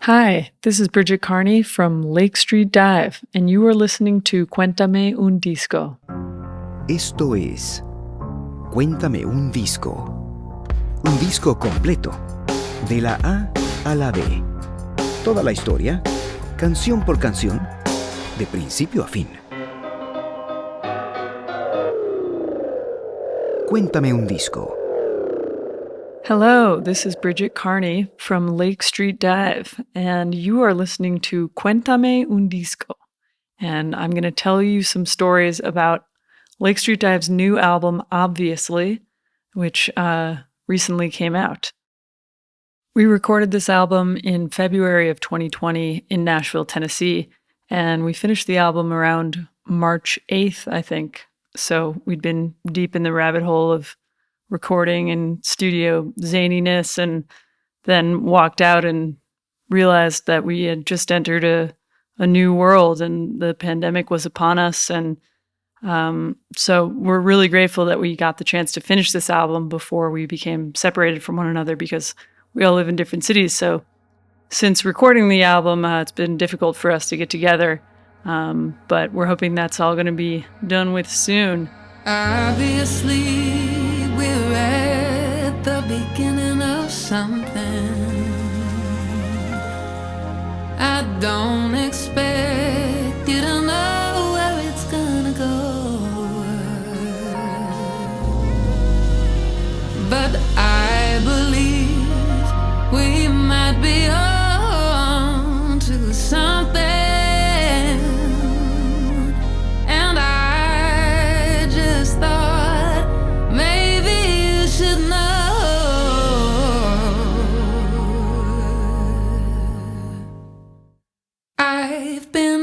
Hi, this is Bridget Kearney from Lake Street Dive, and you are listening to Cuéntame un disco. Esto es Cuéntame un disco. Un disco completo, de la A a la B. Toda la historia, canción por canción, de principio a fin. Cuéntame un disco. Hello, this is Bridget Kearney from Lake Street Dive, and you are listening to Cuéntame un disco. And I'm going to tell you some stories about Lake Street Dive's new album, Obviously, which recently came out. We recorded this album in February of 2020 in Nashville, Tennessee, and we finished the album around March 8th, I think. So we'd been deep in the rabbit hole of recording and studio zaniness, and then walked out and realized that we had just entered a new world and the pandemic was upon us. And so we're really grateful that we got the chance to finish this album before we became separated from one another, because we all live in different cities. So since recording the album, it's been difficult for us to get together, but we're hoping that's all going to be done with soon. Obviously, we're at the beginning of something. I don't expect you to know where it's gonna go, but I believe we might be on to something. And I just thought maybe you should know. I've been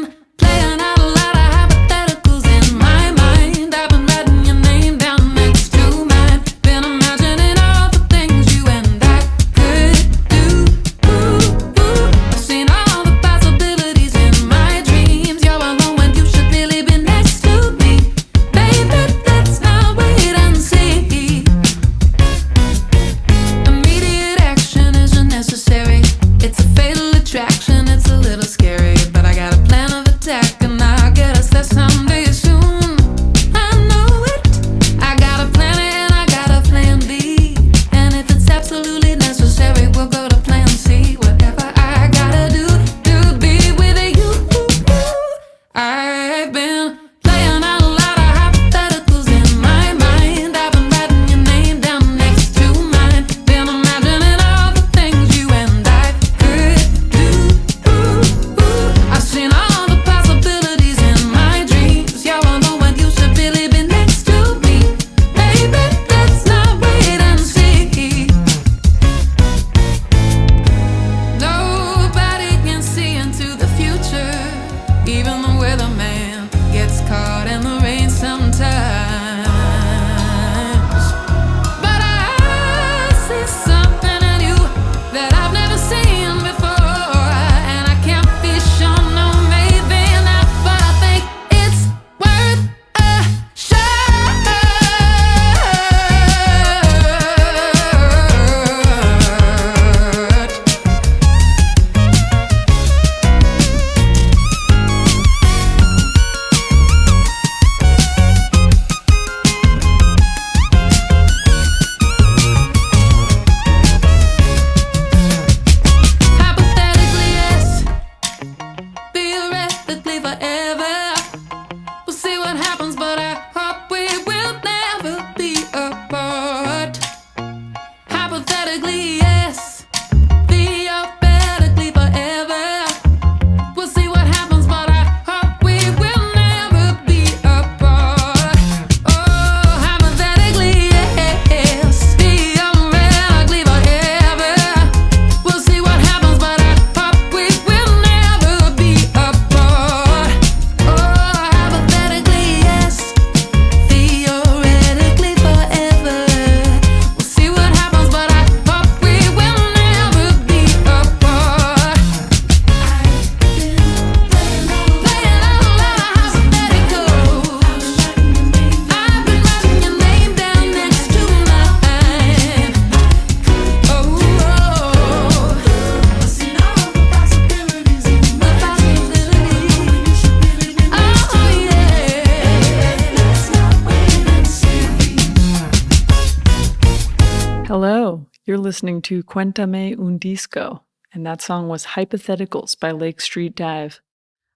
You're listening to Cuéntame un disco, and that song was Hypotheticals by Lake Street Dive.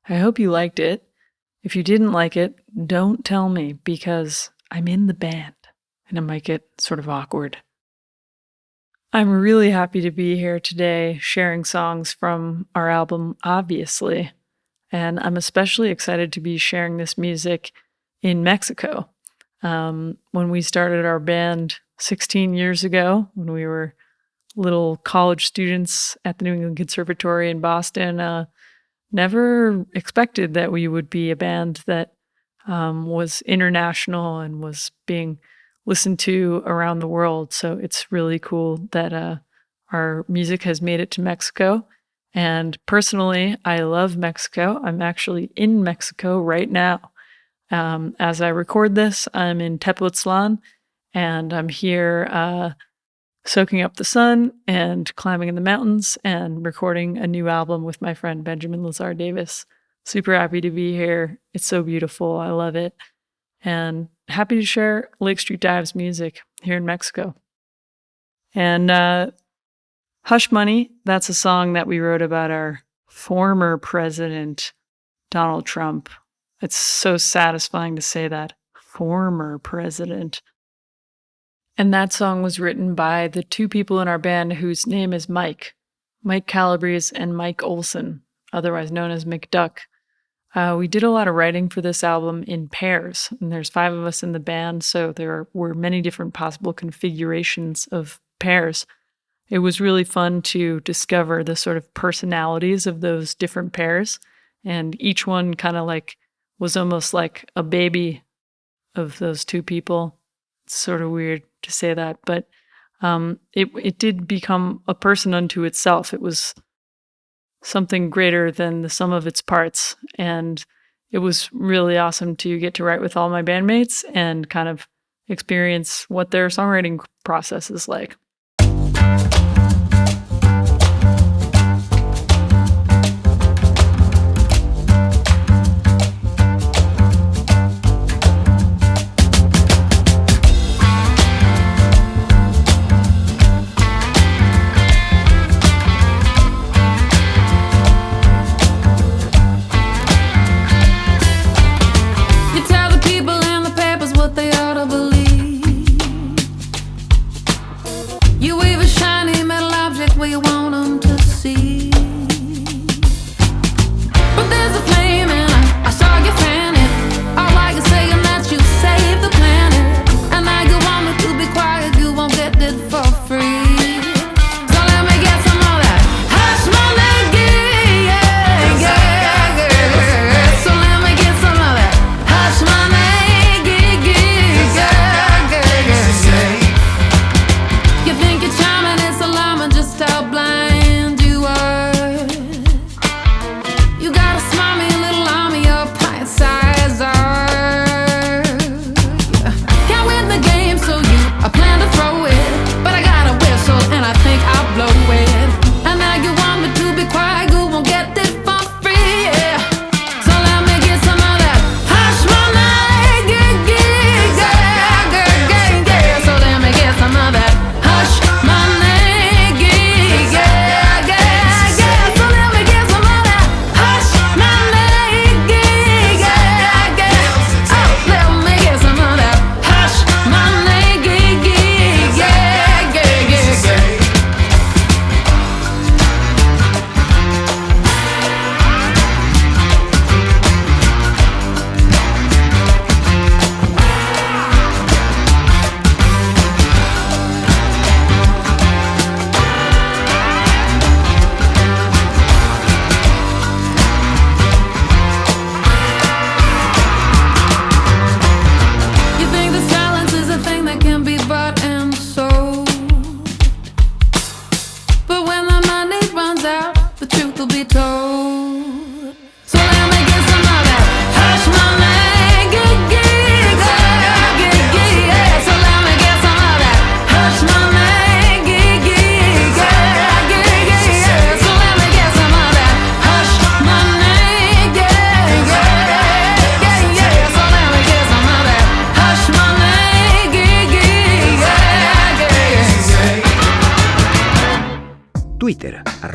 I hope you liked it. If you didn't like it, don't tell me because I'm in the band and it might get sort of awkward. I'm really happy to be here today sharing songs from our album, Obviously, and I'm especially excited to be sharing this music in Mexico. When we started our band 16 years ago, when we were little college students at the New England Conservatory in Boston, never expected that we would be a band that was international and was being listened to around the world. So it's really cool that our music has made it to Mexico. And personally, I love Mexico. I'm actually in Mexico right now. As I record this, I'm in Tepoztlan, and I'm here soaking up the sun and climbing in the mountains and recording a new album with my friend Benjamin Lazar Davis. Super happy to be here. It's so beautiful. I love it. And happy to share Lake Street Dive's music here in Mexico. And Hush Money, that's a song that we wrote about our former president, Donald Trump. It's so satisfying to say that. Former president. And that song was written by the two people in our band whose name is Mike Calabrese and Mike Olson, otherwise known as McDuck. We did a lot of writing for this album in pairs, and there's 5 of us in the band, so there were many different possible configurations of pairs. It was really fun to discover the sort of personalities of those different pairs, and each one kind of like was almost like a baby of those two people. It's sort of weird to say that, but it did become a person unto itself. It was something greater than the sum of its parts, and it was really awesome to get to write with all my bandmates and kind of experience what their songwriting process is like.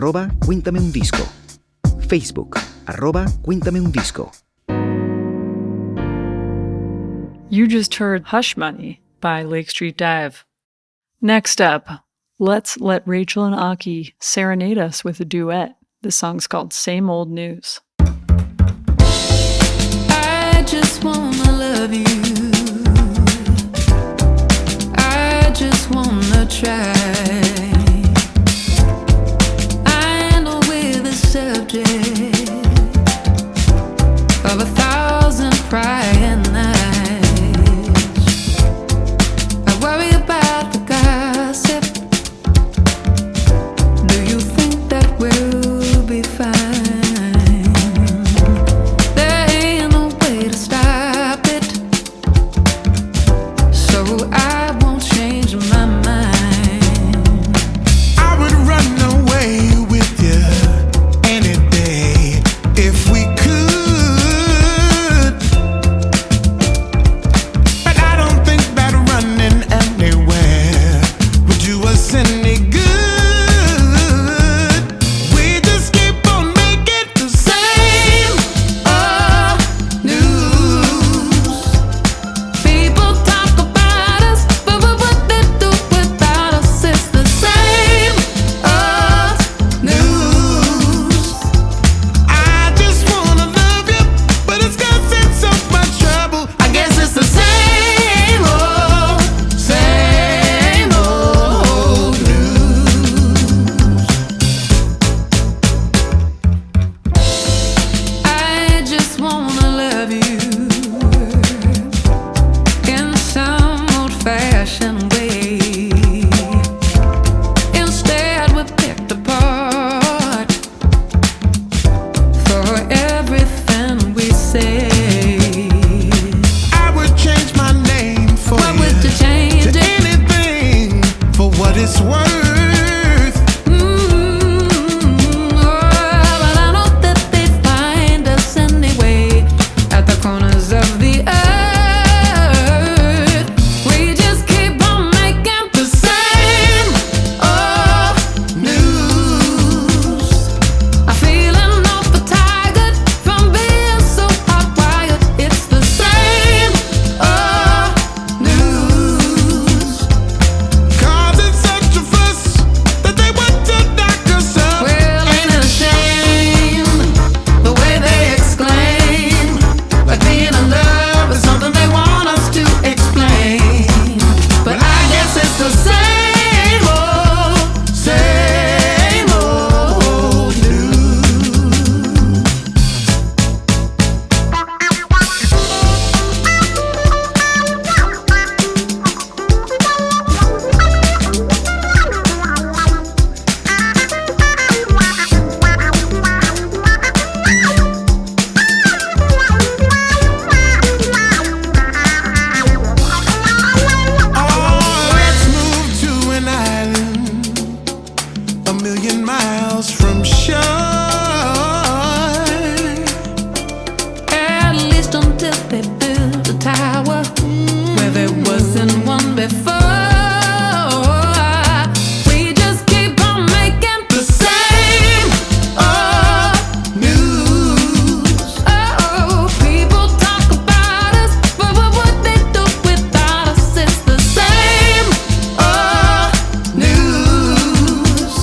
@Cuéntame un disco. Facebook, @Cuéntame un disco. You just heard Hush Money by Lake Street Dive. Next up, let's let Rachel and Aki serenade us with a duet. This song's called Same Old News. I just wanna love you. I just wanna try. I know we're the subject of 1,000 crying nights. I worry about the gossip. Do you think that we'll be fine? There ain't no way to stop it, so I won't change my mind. I would run away with you any day if we could, but I don't think that running anywhere would do us any good. We just keep on making the same old news. People talk about us, but what they do without us is the same old News. I just wanna love you, but it's causing so much trouble. I guess it's the same old news. I just wanna love you in some old-fashioned way. Instead, we're picked apart for everything we say. I would change my name for What you would you change to it? anything for what it's worth. But I know that they find us anyway at the corners of the earth. We just keep on making the same old news. I'm feeling awful tired from being so hot-wired. It's the same old news. Cause it's such a fuss that they want to knock us up. Well, ain't it a shame the way they exclaim, like being in love is something they want us to explain. But I guess it's the same old news. Oh, let's move to an island 1,000,000 miles from shore. At least until they built a tower where there wasn't one before. We just keep on making the same old News. Oh, people talk about us, but what they do without us is the same old News.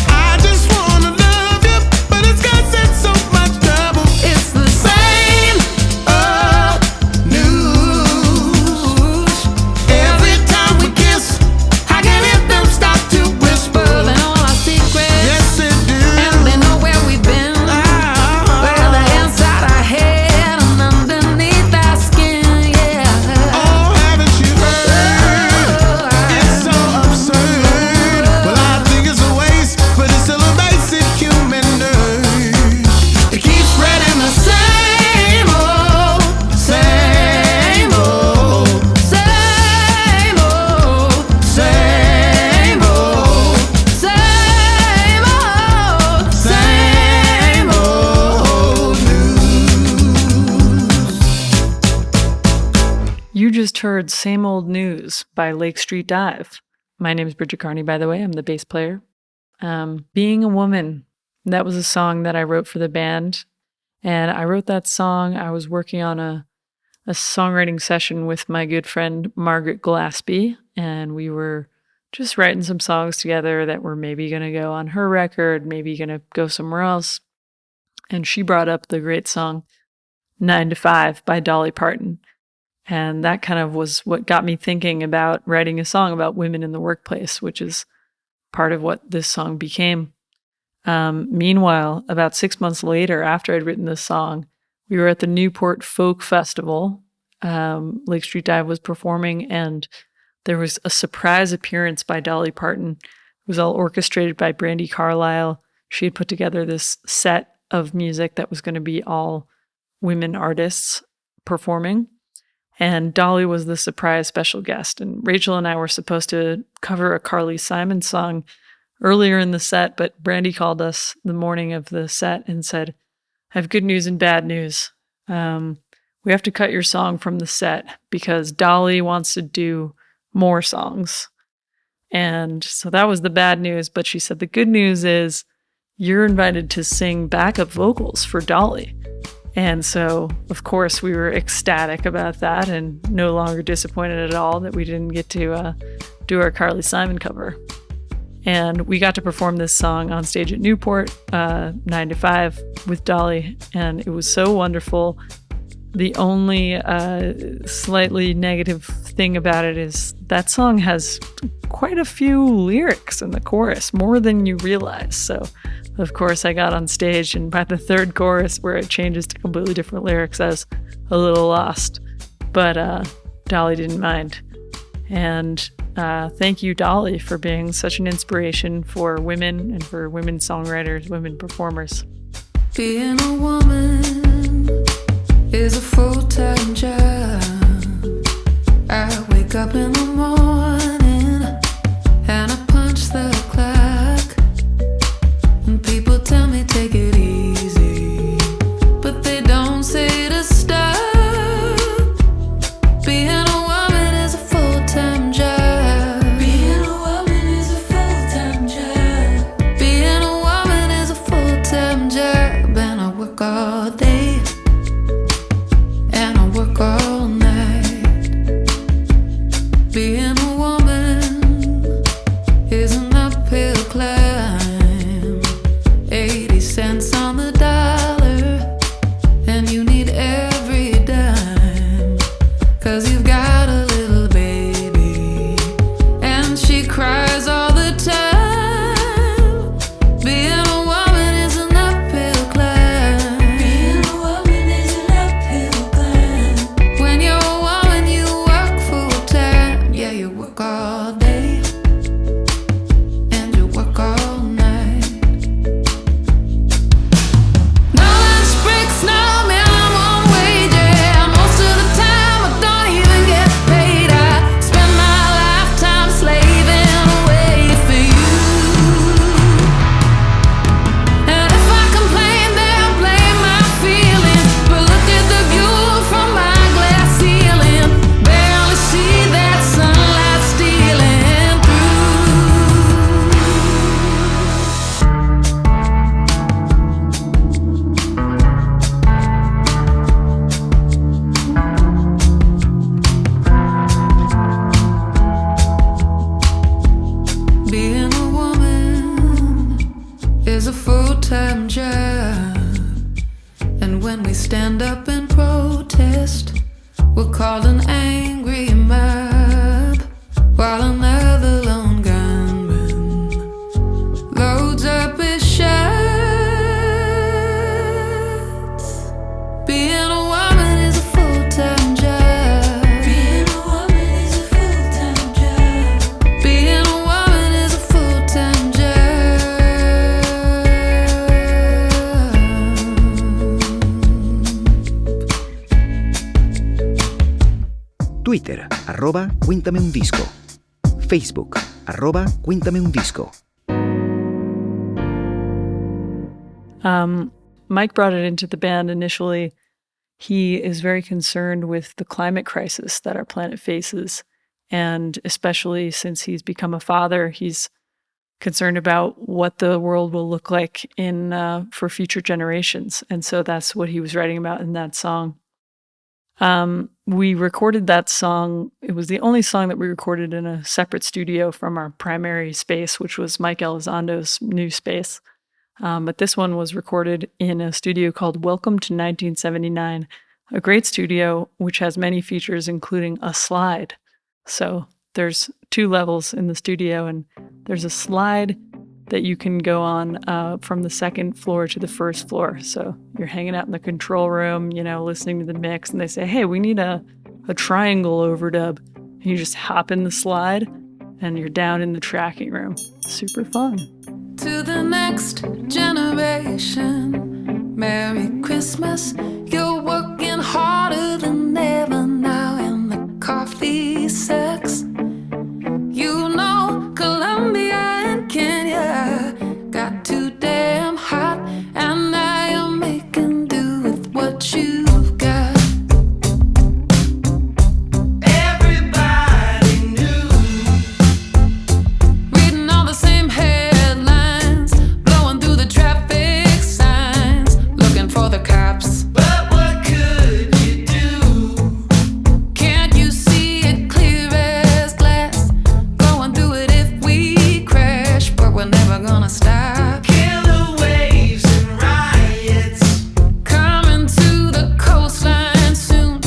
I just wanna love you, but it's causing so much trouble. It's the same old News. Every time we kiss, I can hear them start to whisper. They know all our secrets, yes it do. and they know where we've been. Well, they're inside our head and underneath our skin, yeah. Oh, haven't you heard? It's so absurd. Well, I think it's a waste, but it's still a basic human urge. It keeps spreading the same old, same old, same old, same old, same old, same old news. You just heard Same Old News by Lake Street Dive. My name is Bridget Kearney, by the way. I'm the bass player. Being a Woman. That was a song that I wrote for the band. And I wrote that song. I was working on a songwriting session with my good friend Margaret Glaspie, and we were just writing some songs together that were maybe going to go on her record, maybe going to go somewhere else. And she brought up the great song 9 to 5 by Dolly Parton. And that kind of was what got me thinking about writing a song about women in the workplace, which is part of what this song became. Meanwhile, about 6 months later, after I'd written this song, we were at the Newport Folk Festival. Lake Street Dive was performing, and there was a surprise appearance by Dolly Parton. It was all orchestrated by Brandi Carlile. She had put together this set of music that was going to be all women artists performing. And Dolly was the surprise special guest. And Rachel and I were supposed to cover a Carly Simon song earlier in the set, but Brandi called us the morning of the set and said, I have good news and bad news. We have to cut your song from the set because Dolly wants to do more songs. And so that was the bad news, but she said the good news is you're invited to sing backup vocals for Dolly. And so, of course, we were ecstatic about that and no longer disappointed at all that we didn't get to do our Carly Simon cover. And we got to perform this song on stage at Newport, 9 to 5 with Dolly, and it was so wonderful. The only slightly negative thing about it is that song has quite a few lyrics in the chorus, more than you realize. So, of course, I got on stage, and by the third chorus, where it changes to completely different lyrics, I was a little lost. But Dolly didn't mind. And thank you, Dolly, for being such an inspiration for women and for women songwriters, women performers. Being a woman is a full-time job. I wake up in the morning and I punch the clock, and people tell me take it easy, but they don't say to stop. Being a woman is a full-time job. Being a woman is a full-time job. Being a woman is a full-time job, and I work all day and I work all night. Being a woman is an uphill climb. 80 cents on the dollar, and you need every dime, 'cause you've got a little baby and she cries all the time. Being a woman is an uphill climb. Being a woman is an uphill climb. When you're a woman, you work full time. Yeah, you work all day and you work all night. No lunch breaks, no minimum wage. Yeah, most of the time I don't even get paid. I spend my lifetime slaving away for you. And if I complain, they'll blame my feelings. But look at the view from my glass ceiling. Barely see that sunlight stealing through. Being a woman is a full-time job, and when we stand up and protest, we're called an angry mob, while another lone gunman loads up his shots. Being a woman is a full-time job. Being a woman is a full-time job. Being a woman is a full-time job. Twitter, @Cuéntame un disco. Facebook, @Cuéntame un disco. Mike brought it into the band initially. He is very concerned with the climate crisis that our planet faces. And especially since he's become a father, he's concerned about what the world will look like for future generations. And so that's what he was writing about in that song. We recorded that song. It was the only song that we recorded in a separate studio from our primary space, which was Mike Elizondo's new space. But this one was recorded in a studio called Welcome to 1979, a great studio which has many features, including a slide. So there's 2 levels in the studio, and there's a slide that you can go on from the 2nd floor to the 1st floor. So you're hanging out in the control room, listening to the mix, and they say, hey, we need a triangle overdub. And you just hop in the slide, and you're down in the tracking room. Super fun. To the next generation, Merry Christmas. You're working harder than ever now, and the coffee sucks. Colombia and Kenya got too damn hot, and now you're making do with what you've got. Everybody knew, reading all the same headlines, blowing through the traffic signs, looking for the cops. But what could you do? Can't you see it clear as glass? Going through it if we crash, but we're never gonna stop. Killer waves and riots coming to the coastline soon,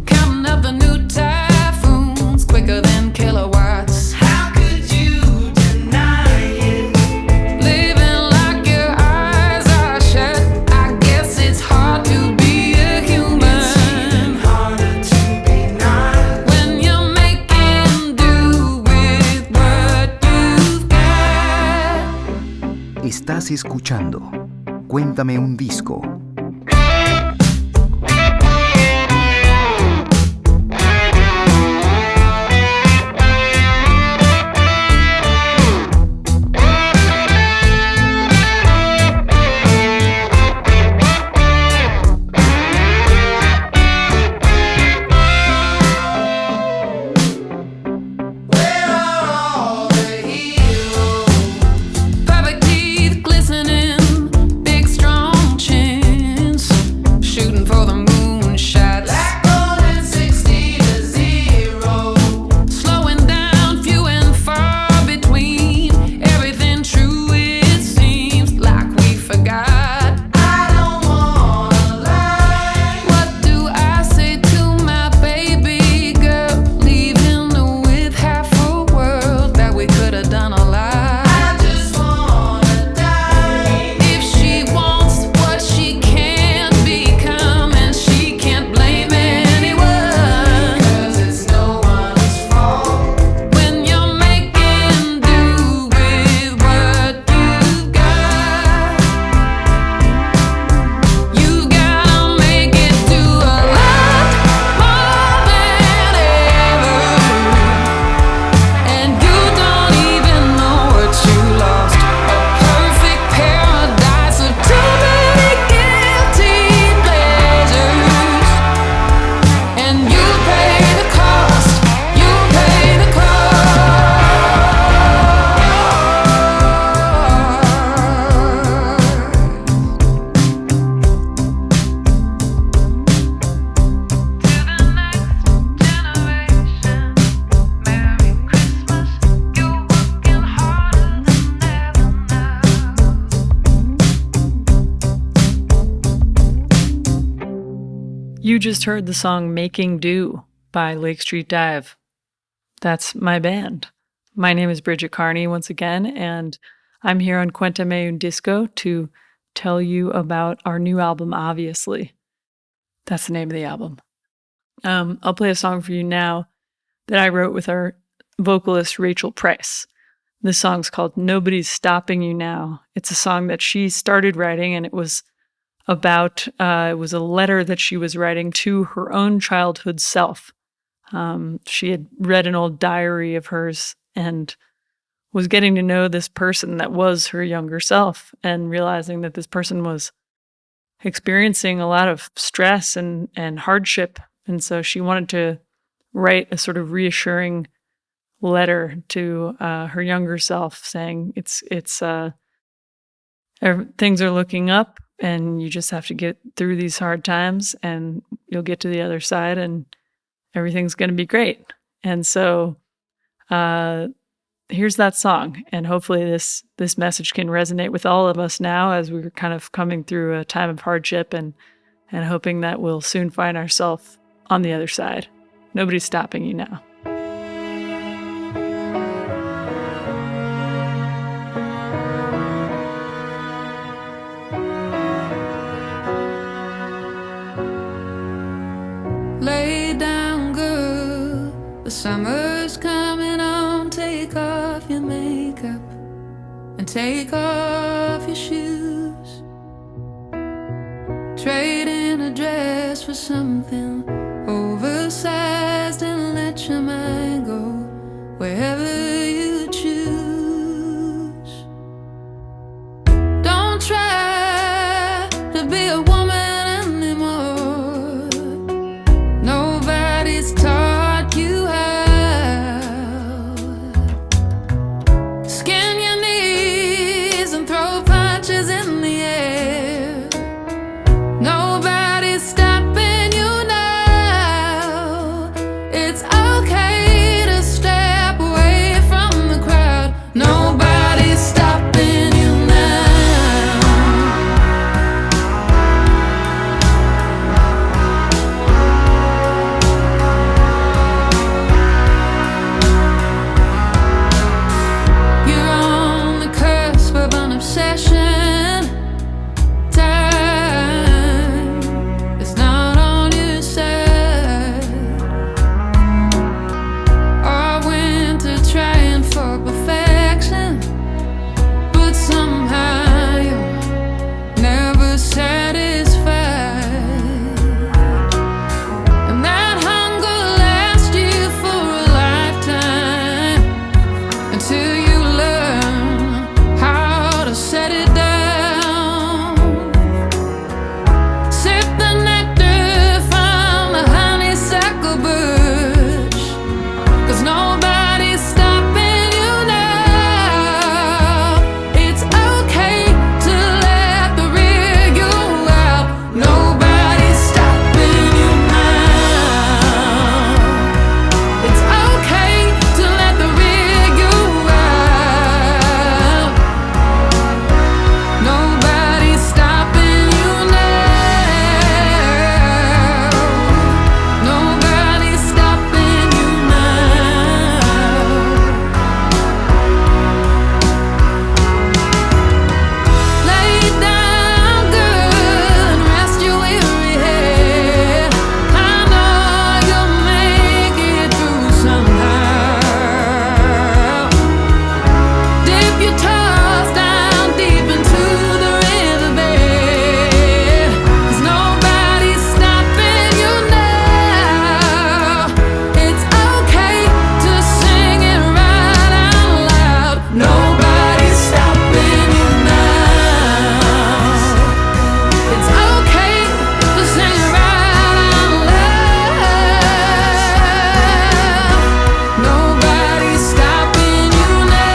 counting up the new typhoons quicker than kilowatts. How could you deny it? Living like your eyes are shut. I guess it's hard to be a human. It's even harder to be not when you're making do with what you've got. Estás escuchando Cuéntame un disco. Where are all the heroes? Perfect teeth glistening, big strong chins, shooting for the moon shots. Black golden 60 to 0, slowing down, few and far between. Everything true it seems like we forgot. I don't wanna lie. What do I say to my baby girl, leaving her with half a world that we could have done a lot? I just wanna die. If she wants what she can't become, and she can't blame anyone, 'cause it's no one's fault when you're making do with what you've got. You gotta make it do a lot more than ever, and you don't even know what you lost. A perfect paradise of too many guilty pleasures, and you pay the cost. You pay the You just heard the song Making Do by Lake Street Dive. That's my band. My name is Bridget Kearney once again, and I'm here on Cuéntame un disco to tell you about our new album, Obviously. That's the name of the album. I'll play a song for you now that I wrote with our vocalist Rachel Price. This song's called Nobody's Stopping You Now. It's a song that she started writing, and it was about, it was a letter that she was writing to her own childhood self. She had read an old diary of hers and was getting to know this person that was her younger self, and realizing that this person was experiencing a lot of stress and hardship. And so she wanted to write a sort of reassuring letter to her younger self, saying things are looking up, and you just have to get through these hard times, and you'll get to the other side, and everything's going to be great. And so here's that song, and hopefully this message can resonate with all of us now as we're kind of coming through a time of hardship, and hoping that we'll soon find ourselves on the other side. Nobody's stopping you now. Lay down, girl, the summer's coming on. Take off your makeup and take off your shoes. Trade in a dress for something oversized and let your mind go wherever you choose. Don't try to be a woman anymore. Nobody's taught you how. Skin your knees and throw punches in the air. Nobody's stopping you now. It's okay to step away from the crowd. Nobody's stopping you now. You're on the cusp of an obsession. Time is not on your side. All winter trying for perfection, but somehow you're never satisfied. And that hunger lasts you for a lifetime until you learn how to set it down. Sip the nectar from the honeysuckle bush, 'cause nobody's stopping you now. It's okay to let the rigor out. Nobody's stopping you now. It's okay to let the rigor out. Nobody's stopping you now. Nobody's stopping you now. Lay down, girl, and rest your weary head. I know you'll make it through somehow. Dip your toes down deep into the riverbed, 'cause nobody's stopping you now. It's okay to sing it right out loud. Nobody's stopping you now. It's okay to sing it right out loud. Nobody's stopping you now.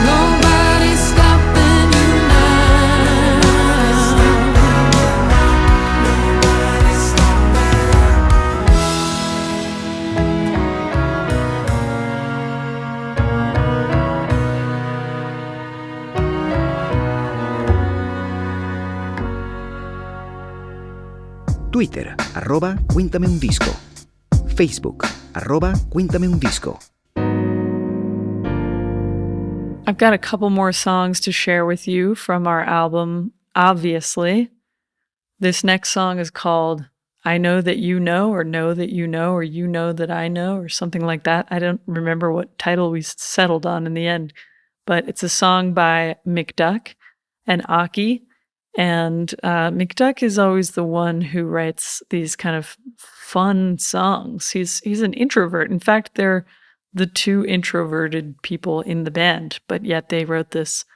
Nobody's stopping you Twitter, @Cuéntame un disco. Facebook, @Cuéntame un disco. I've got a couple more songs to share with you from our album, obviously. This next song is called I Know That You Know, or Know That You Know, or You Know That I Know, or something like that. I don't remember what title we settled on in the end, but it's a song by McDuck and Aki. And McDuck is always the one who writes these kind of fun songs. He's an introvert. In fact, they're the two introverted people in the band, but yet they wrote this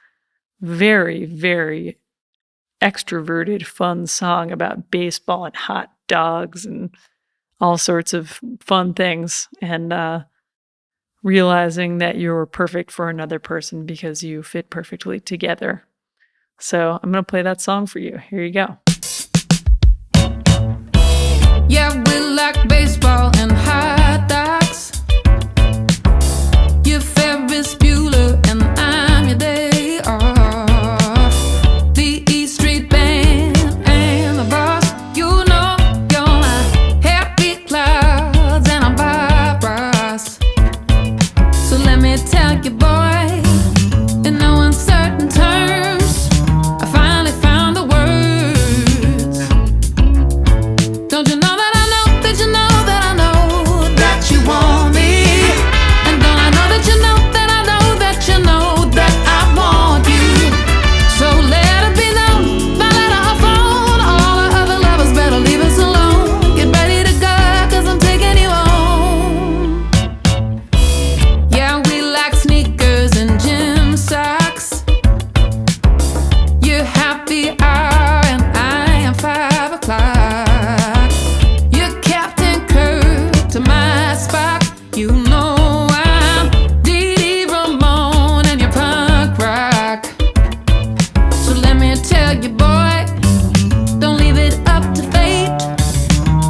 very, very extroverted, fun song about baseball and hot dogs and all sorts of fun things, and realizing that you're perfect for another person because you fit perfectly together. So I'm going to play that song for you. Here you go. Yeah, we like baseball and hot dogs. You're Ferris Bueller and I'm your day off. The E Street Band and the boss, you know you're my happy clouds and I'm Bob Ross. So let me tell you, boy, in no uncertain terms, I finally found the words. Don't you know that I know that you know that I know that you want me? And don't I know that you know that I know that you know that I want you? So let it be known by letter or phone, all our other lovers better leave us alone. Get ready to go, 'cause I'm taking you home. Yeah, we like sneakers and gym socks. You're happy hour and I am 5 o'clock. You're Captain Kirk to my Spock. You know I'm Dee Dee Ramone and you're punk rock. So let me tell you, boy, don't leave it up to fate.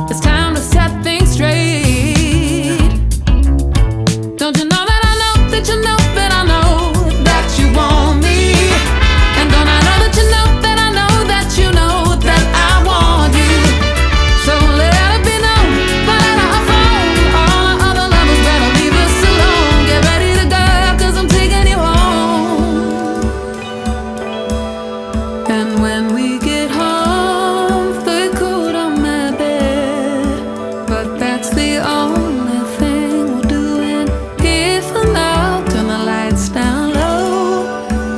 It's time to set things straight. Don't you know that I know that you know that I know that you want me? And don't I know that you know that I know that you know that I want you? So let it be known by letter or phone, all our other lovers better leave us alone. Get ready to go, 'cause I'm taking you home. And when we get home, stay cool on my bed. But that's the only thing we'll do in here for now. Turn the lights down low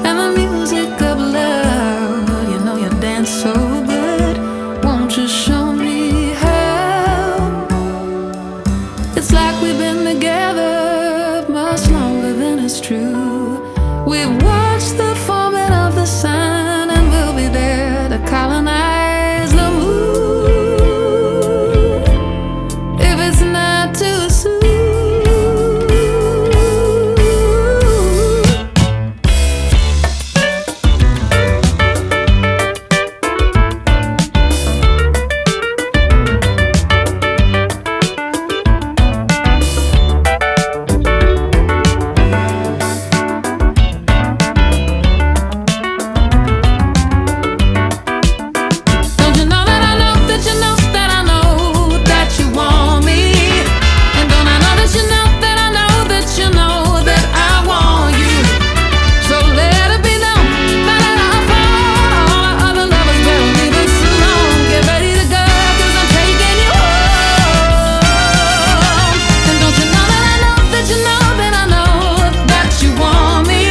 and the music up loud. You know you dance so good, won't you show me how? It's like we've been together much longer than it's true. We've watched the forming of the sun and we'll be there to colonize the moon if it's not too soon. Don't you know that I know that you know that I know that you want me? And don't I know that you know that I know that you know that I want you? So let it be known by letter or phone, all our other lovers better leave us alone. Get ready to go, 'cause I'm taking you home. And don't you know that I know that you know that I know that you want me?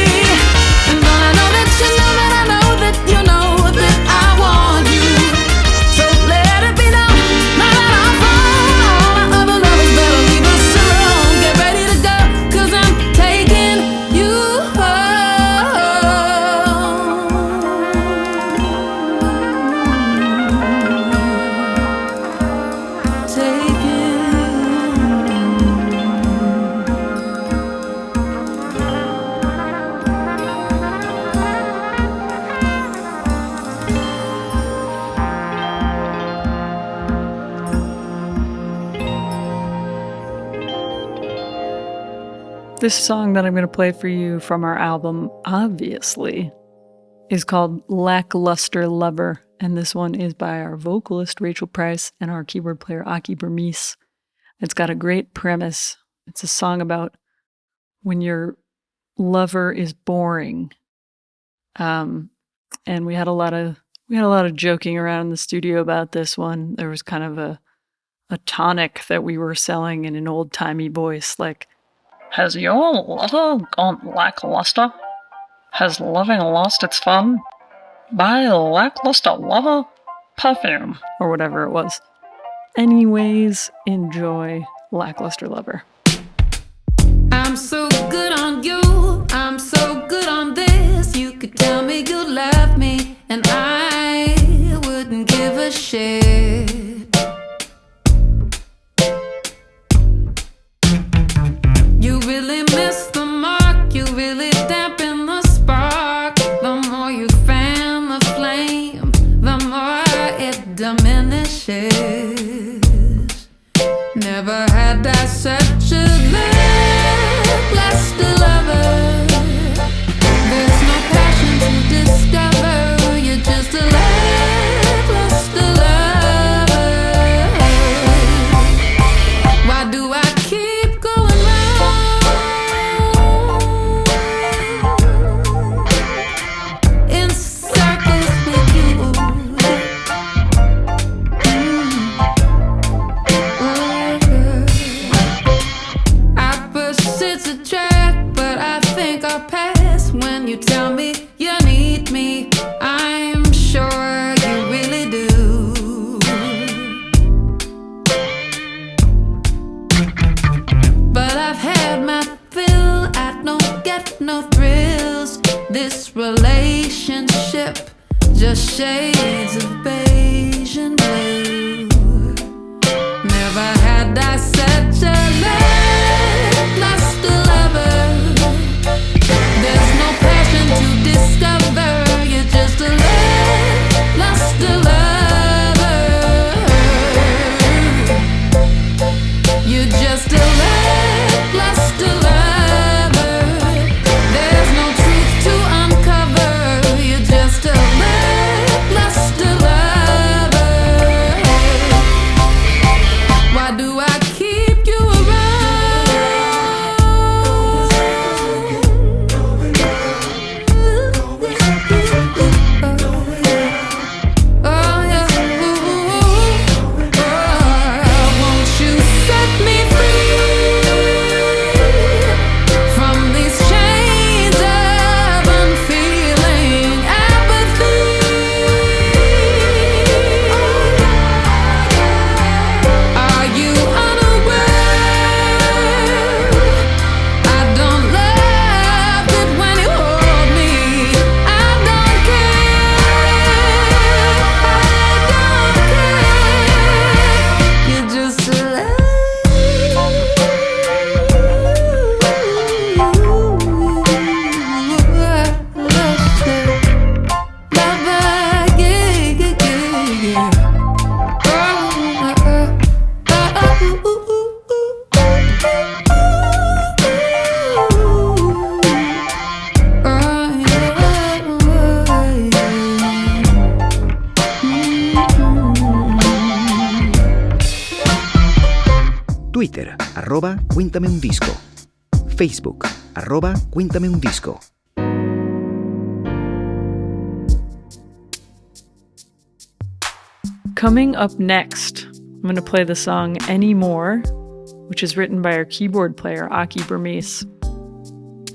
And don't I know that you know that I know that you know that I want you? So let it be known by letter or phone, all our other lovers better leave us alone. Get ready to go, 'cause I'm taking you home. This song that I'm going to play for you from our album, obviously, is called Lackluster Lover. And this one is by our vocalist, Rachel Price, and our keyboard player, Aki Bermise. It's got a great premise. It's a song about when your lover is boring. And we had a lot of joking around in the studio about this one. There was kind of a tonic that we were selling in an old-timey voice, like, "Has your lover gone lackluster? Has living lost its fun? Buy a lackluster lover perfume," or whatever it was. Anyways, enjoy Lackluster Lover. I'm so good on you, I'm so good on this. You could tell me you love me, and I wouldn't give a shit. relationship, just shades of beige and blue. Never had I such a lackluster lover. There's no passion to discover. You're just a lackluster lover. You're just a lackluster lover. There's no truth to uncover. You're just a lackluster lover. Why do I keep you won't you set me free from these chains of unfeeling apathy? Are you unaware? I don't love it when you hold me. I don't care. You're just a Twitter, @Cuéntame un disco. Facebook, @Cuéntame un disco. Coming up next, I'm going to play the song Anymore, which is written by our keyboard player, Aki Burmese.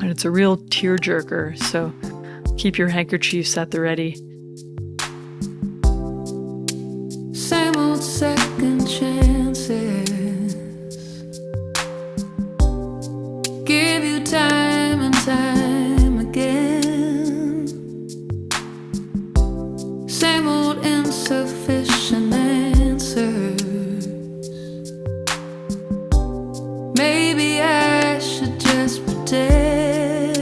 And it's a real tearjerker, so keep your handkerchiefs at the ready. same old second chances. Give you time and time again. Same old insufficient answers. Maybe I should just pretend.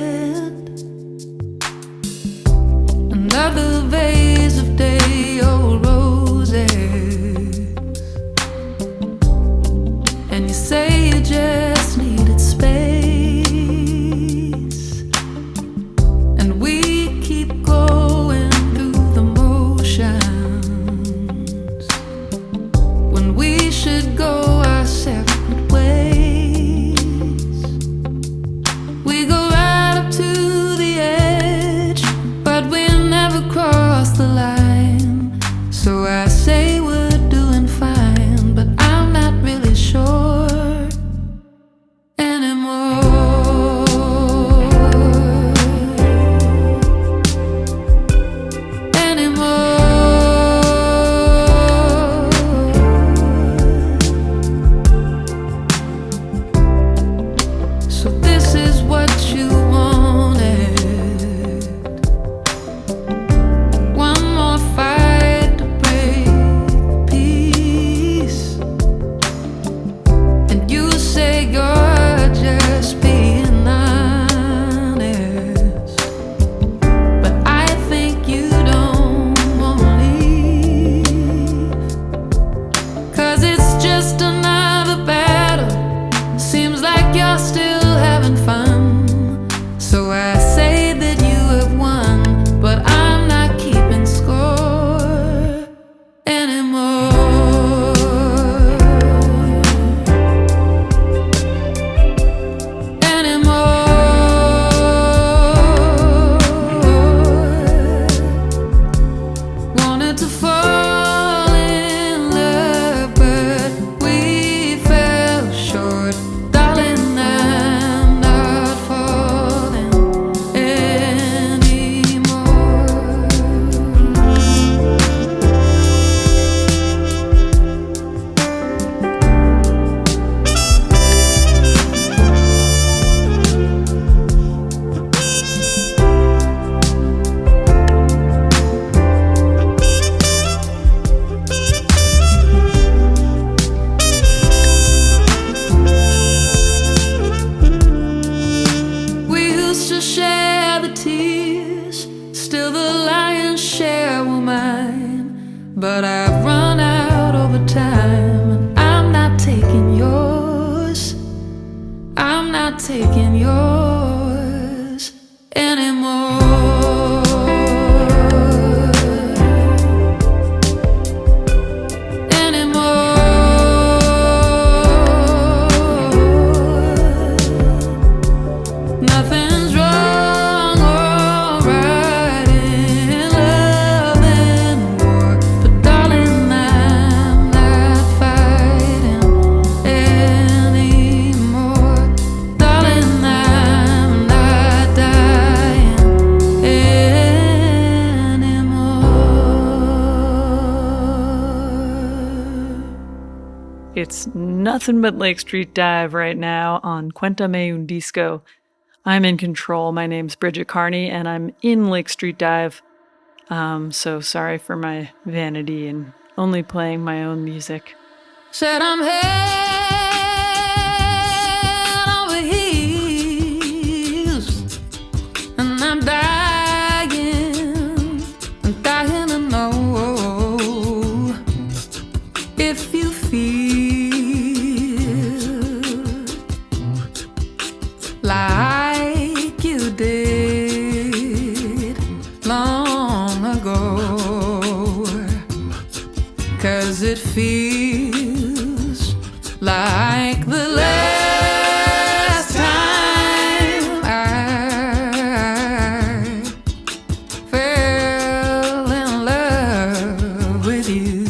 Another vase of day-old roses. And you say you just needed space. And we keep going through the motions. till the lion's share were mine. But I've run out over time, and I'm not taking yours. I'm not taking yours anymore. Nothing's wrong or right in love and war, but darling, I'm not fighting anymore. Darling, I'm not dying anymore. It's nothing but Lake Street Dive right now on Cuéntame un disco. I'm in control. My name's Bridget Kearney, and I'm in Lake Street Dive. So sorry for my vanity and only playing my own music. Said I'm head over heels, and I'm dying to know if you feel like you did long ago. 'Cause it feels like the last time I fell in love with you.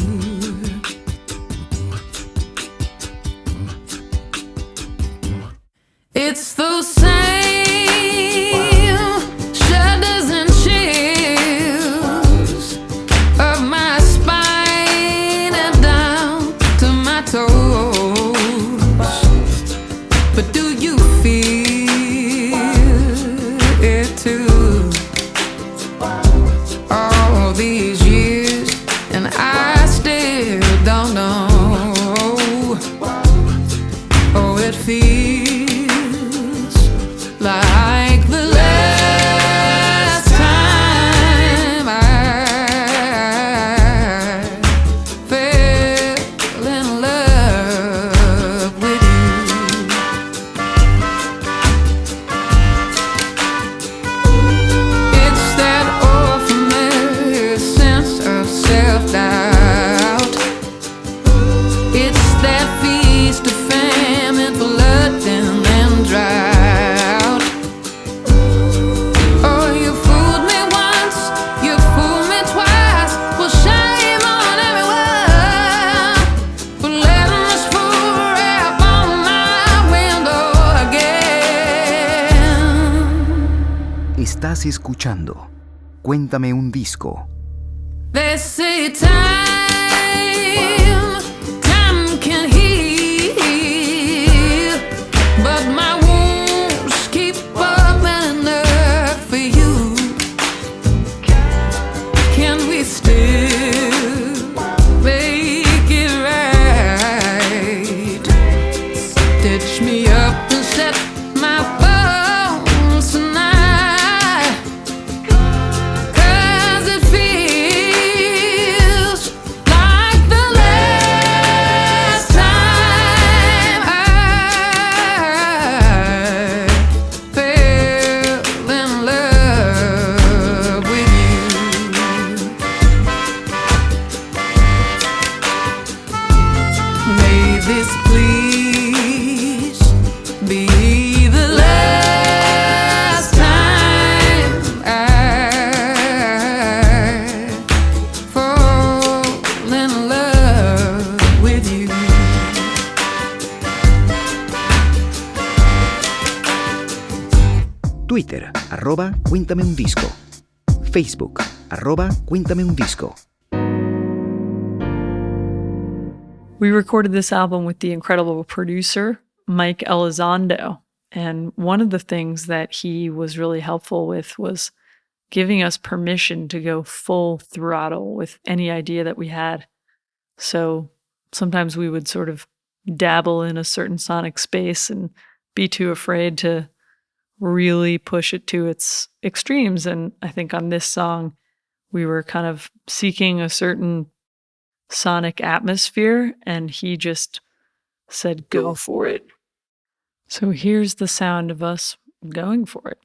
It's those same shudders and chills of my spine and down to my toes. But do you feel it too? All these years and I still don't know. Oh, it feels like the last time I fell in love with you. It's that old familiar sense of self-doubt. It's that feast of famine, blood and drought. Oh, you fooled me once, you fooled me twice. Well, shame on everyone for letting this fool rap on my window again. Estás escuchando Cuéntame un disco. They say time can heal, but my wounds keep opening up for you. Can we still make it right? Stitch me up and set my bones tonight. 'Cause it feels like the last time I fell in love with you. May this please be the last time I fall in love with you. Twitter, @Cuéntame un disco. Facebook, @Cuéntame un disco. We recorded this album with the incredible producer, Mike Elizondo. And one of the things that he was really helpful with was giving us permission to go full throttle with any idea that we had. So sometimes we would sort of dabble in a certain sonic space and be too afraid to really push it to its extremes. And I think on this song, we were kind of seeking a certain sonic atmosphere, and he just said, go for it. So here's the sound of us going for it.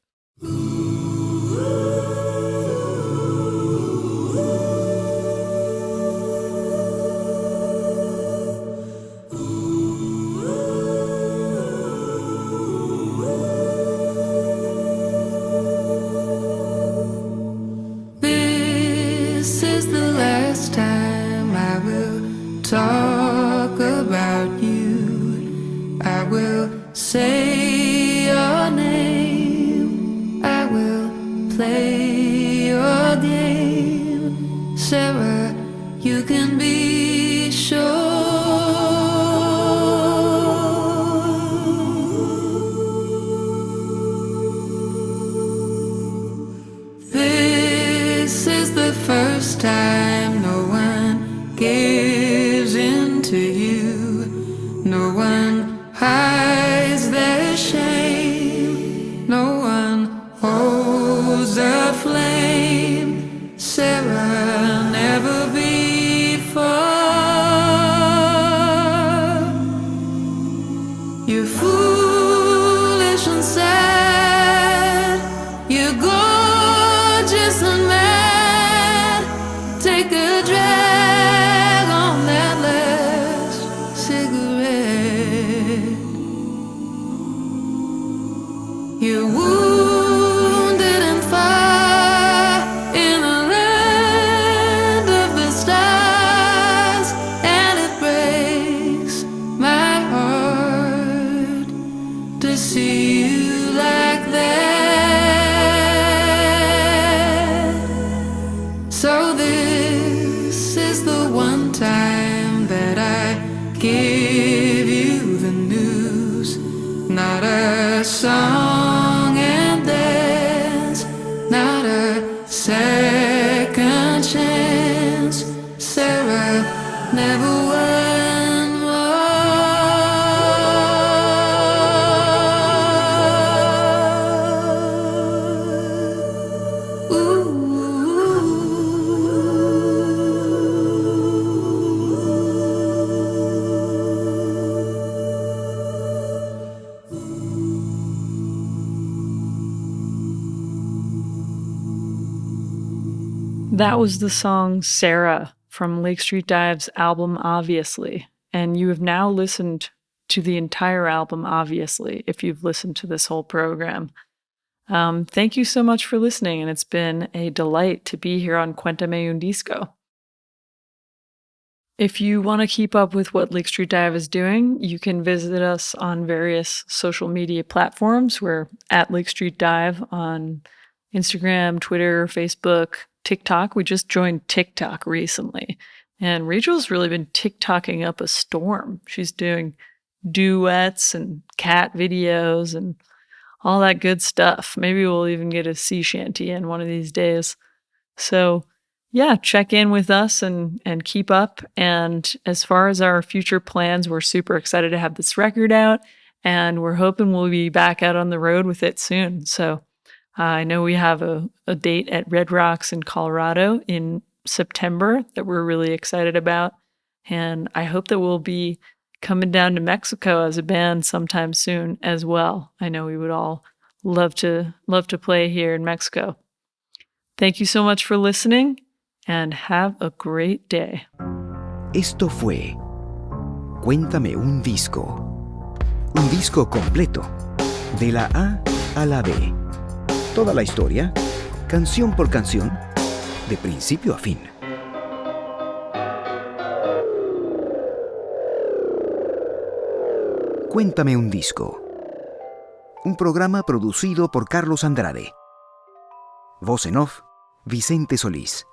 This is the last time I will talk about you. I will say your name. I will play your game. Sarah, you can be sure. This is the first time no one gives in to you. No one hides their shame. No one holds a flame. Sarah, never before. You're foolish and sad. You're gorgeous and mad. Take a drag on that last cigarette. You're wounded and far in the land of the stars, and it breaks my heart to see you like that. So this is the one time that I give you the news. Not a song and dance, not a second chance. Sarah, never one more. That was the song Sarah from Lake Street Dive's album Obviously. And you have now listened to the entire album Obviously, if you've listened to this whole program. Thank you so much for listening, and it's been a delight to be here on Cuéntame un disco. If you want to keep up with what Lake Street Dive is doing, you can visit us on various social media platforms. We're at Lake Street Dive on Instagram, Twitter, Facebook, TikTok. We just joined TikTok recently, and Rachel's really been TikToking up a storm. She's doing duets and cat videos and all that good stuff. Maybe we'll even get a sea shanty in one of these days. So yeah, check in with us and keep up. And as far as our future plans, we're super excited to have this record out, and we're hoping we'll be back out on the road with it soon. So I know we have a date at Red Rocks in Colorado in September that we're really excited about. And I hope that we'll be coming down to Mexico as a band sometime soon as well. I know we would all love to play here in Mexico. Thank you so much for listening, and have a great day. Esto fue Cuéntame un disco. Un disco completo, de la A a la B. Toda la historia, canción por canción, de principio a fin. Cuéntame un disco. Un programa producido por Carlos Andrade. Voz en off, Vicente Solís.